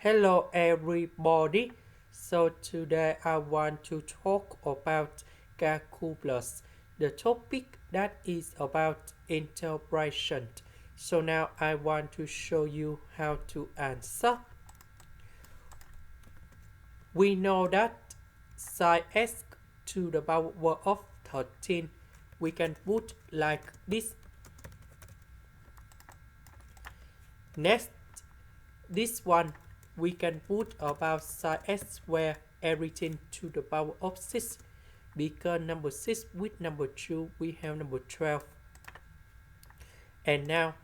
Hello everybody. So today I want to talk about calculus, the topic that is about integration. So now I want to show you how to answer. We know that sin x to the power of 13 we can put like this. Next, this one we can put about sin x square everything to the power of 6 because number 6 with number 2 we have number 12. And now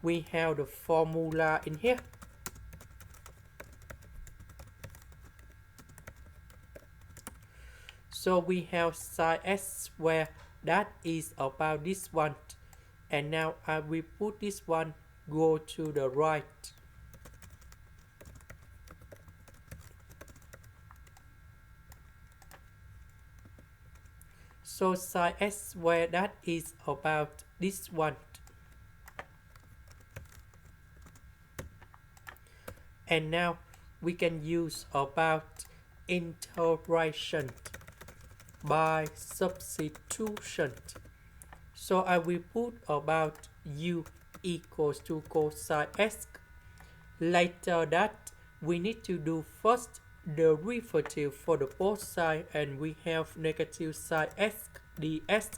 we have the formula in here. So we have sin x square that is about this one. And now I will put this one go to the right. So sin x square that is about this one. And now we can use about integration by substitution. So I will put about u equals to cosine x. Later that we need to do first the derivative for the both side, and we have negative sin x dx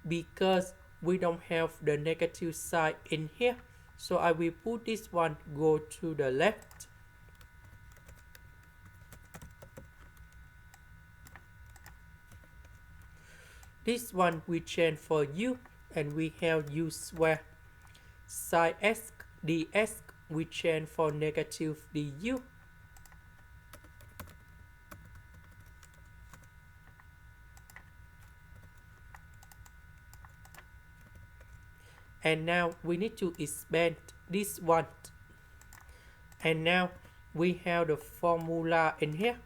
because we don't have the negative sign in here. So I will put this one go to the left. This one we change for u, and we have u square. Sin x dx we change for negative du. And now we need to expand this one. And now we have the formula in here.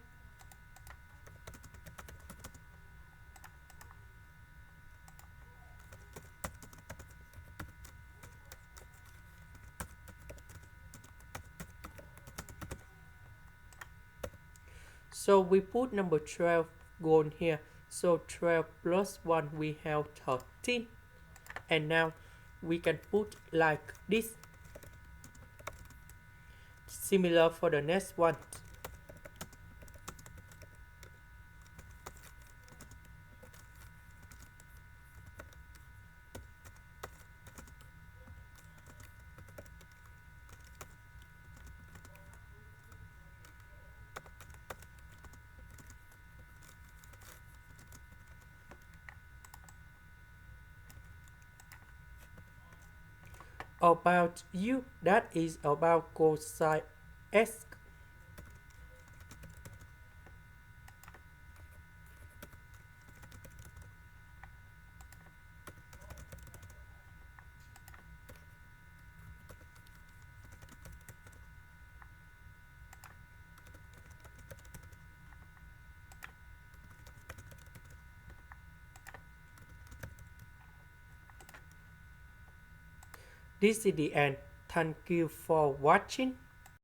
So we put number 12 go in here. So 12 plus 1 we have 13. And now we can put like this. Similar for the next one. About u that is about cosine x. This is the end. Thank you for watching.